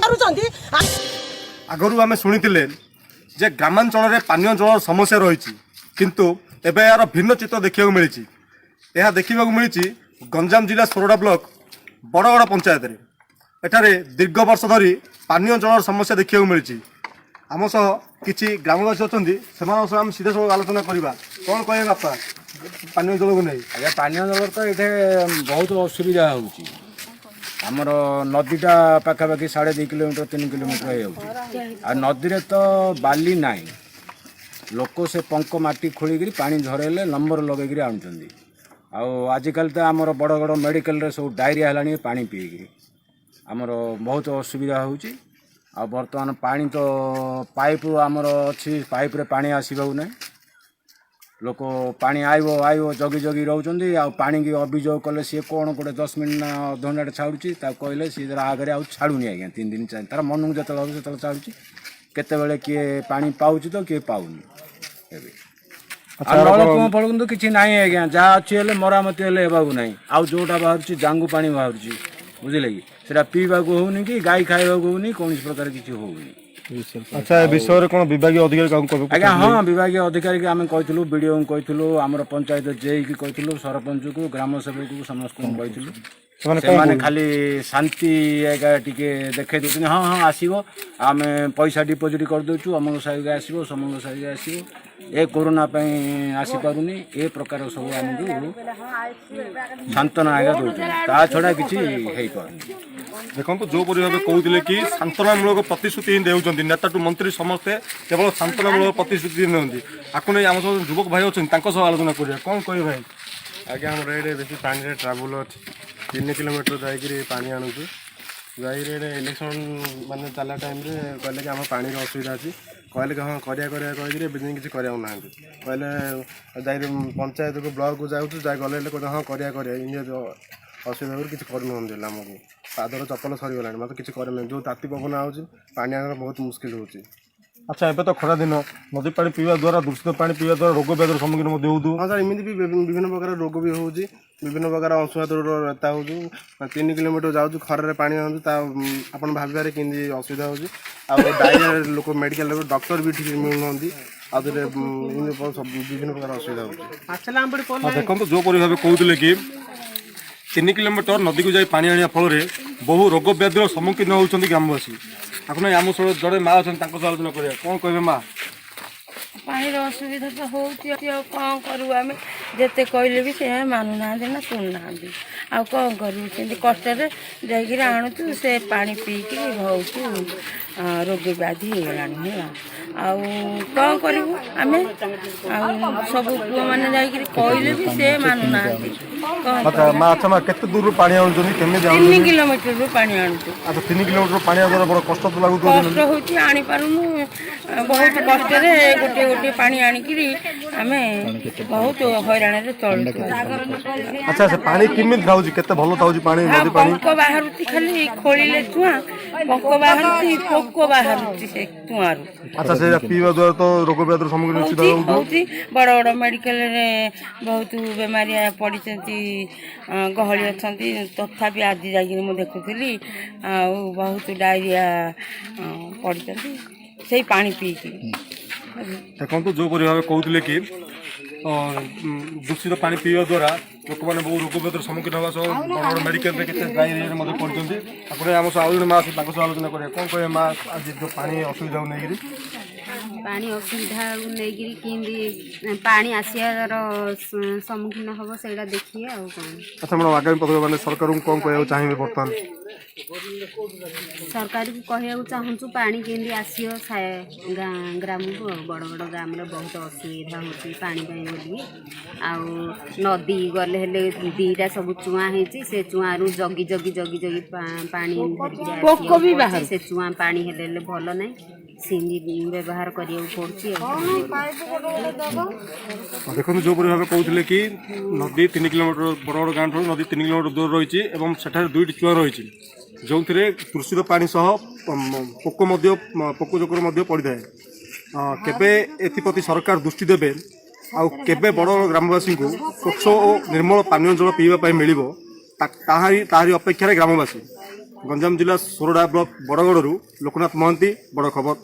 आगु आम शुणी जे ग्रामांचल पानीय जल समस्या रही किंतु एबे यार भिन्न चित्र देखा मिली। यह देखा मिली गंजाम जिला सोरडा ब्लॉक बड़गड़ पंचायत एठारे दीर्घ वर्ष धरी पानीय जल समस्या देखा मिली। आम सह किसी ग्रामवासी अच्छा से आम सीधा सब आलोचना करवा कौन कहे बापा पानीय जल को नहीं। आज्ञा पानीय जल तो ये बहुत असुविधा होची। आमर नदीटा पाखापाखि 2.5 किलोमीटर 3 किलोमीटर हो नदी रे तो बाली नाई लोक से पंक माटी खोलिकी पानी झरेले नंबर लगे आणुचंदी। आजिकल तो आमर बड़गड़ मेडिकल रे सब डायरिया है पानी पीकी आमर बहुत असुविधा होची। बर्तमान पानी तो पाइप आमर अच्छी पाइप रे पानी आसवा ना लोक पानी आइब जगी जगी रोचंदी पानी की अभियोग कले सी कौन गोटे 10 मिनट ना अध घंटा छाड़ी कहले सी आगे आउ छाड़ूनी आज्ञा 3 दिन तार मन को जो छाड़ी केत किए पानी पाऊँ तो किए पाऊनी नलकूप फलकू किसी ना आज्ञा जहाँ अच्छी मरामती ना आउ जोटा बाहर जांगू पानी बाहर बुझे कि से पीवा होनी कि गाई खावा होनी कौन प्रकार किसी होनी। अच्छा ए विषय कौन विभाग अधिकारी आज्ञा हाँ विभाग अधिकारी की आम कहूँ विडीओ कहूँ आम पंचायत जे की कहूँ सरपंच को ग्राम सेवक को समस्त कहूँ से खाली शांति आज्ञा टे देखे दूसरी हाँ हाँ आसो आम पैसा डिपोजिट करदेचु अमक साहिक आसो समक साहिक आसो ए कोरोना आसी पारुनी ए प्रकार सब आमको सांत्वना आज्ञा दौर छड़ा किसी देखो जो भाव कहते कि सांत्वनामूलक प्रतिश्रुति ही देउछंती नेता टू मंत्री समस्ते केवल सांत्वनामूलक प्रतिश्रुति नहीं आपको नहीं आम सब युवक भाई अच्छे आलोचना करें कौन कहे भाई। आज्ञा आम ये बेसी पानी ट्राभेल अच्छी 3 किलोमीटर जाकि पानी आणुचु जाइए इलेक्शन माने चला टाइम कहले कि आम पानी असुविधा अच्छी कहले कि हाँ करिया किसी करना कहले जाए पंचायत को ब्लॉक को जाऊँ जा गले कहते हाँ करिया असुविधा किसी करूँ आमको पादर चपल सरीगला मतलब किसी करना जो ताती पवन आऊँच पानी आने बहुत मुस्किल होची। अच्छा एबे तो खरा दिन नदी पानी पीवा द्वारा दूषित पानी पीवा द्वारा रोग व्याधि सम्मुखीन हाँ सर इमती भी विभिन्न प्रकार रोग भी हो विभिन्न प्रकार अंशुघात हो 3 किलोमीटर जाऊँ खर पानी आऊँ आप भावे कि असुविधा हो डायरिया लोक मेडिकल डॉक्टर भी ठीक मिलूना विभिन्न प्रकार असुविधा हो। देखो जो भाव कहते कि 3 किलोमीटर नदी को जाए पानी आने फल बहु रोग व्याधि सम्मुखीन होती ग्रामवासी आपने आम जड़े माँ अच्छा आलोचना करें कौन कहे माँ पानी असुविधा तो हो कौन करूँ आम जिते कहले भी से मानुना ना शुणुना आ कौन करूँ कष्ट जाकि आणुचु से पानी पीकि बहुत रोग व्याधि होगलानी है कौन करूँ आम सब पुआ मैंने जाकि कहले भी से मानुना केते दूर पानी आउछ 3 किलोमीटर रू पानी आणुचु। अच्छा 3 किलोमीटर पानी आउछ बड़ कष्ट तो लागु कष्ट होची आनी पारुनु बहुत कष्ट रे गोटे गोटे पानी आनिकी आमे बहुत हैरान रे चलु। अच्छा से पानी किमित खाउची केते भलो थाउची पानी नदी पानी पंको बाहरुती खाली खोलिले तुआ पंको बाहरुती पोको बाहरुती से तुआरु। अच्छा से पीवा द्वारा तो रोग व्याधि सम्मुखीन होची बड़ बड़ मेडिकल रे बहुत बेमारिया पड़िचंती गहली अछंती तथापि आज जाकि मु देखुथली बहुत डायरिया पड़िचंती से पानी पीकी देखो जो भाव कहते कि दूषित पानी पीवा द्वारा लोक मैंने बहुत रोग व्याधि सम्मुखीन होगा सब बड़ बड़ मेडिकल डायरिया पड़ते आपने आम सब माँ आलोचना करें कौन कहे माँ आज जो पानी असुविधा नहीं पानी असुविधा नहीं कि पानी आसार सम्मुखीन हम से देखिए आ कौन। अच्छा मैडम आगामी पदक मैंने सरकार को कौन कहना चाहिए बर्तमान सरकार को कहना चाहूँ पानी केमती आसो ग्राम को बड़ बड़ ग्राम बहुत असुविधा होती पानी बोली नदी गले दीटा सब चुआ से चुआ रू जगी जगी जगी जगी पानी धरिकी से चुआ पानी हेल्ले भल ना सिंजी व्यवहार करिया पड़ुची। देखो जो भाव कहते कि नदी 3 किलोमीटर बड़ बड़ गाँव नदी 3 किलोमीटर दूर रही है सेठार 2टी चुआ रही जो दूषित पानी सह पोक जोकर पड़े केबे एप्रति सरकार दृष्टि देवे आबे बड़ ग्रामवासी को स्वच्छ और निर्मल पानीय जल पीवाई मिल ताहारी अपेक्षा ग्रामवासी ଗଞ୍ଜାମ ଜିଲ୍ଲା ସୋରଡ଼ା ବ୍ଲକ ବଡ଼ଗଡ଼ରୁ ଲୋକନାଥ ମହାନ୍ତି, ବଡ଼ ଖବର।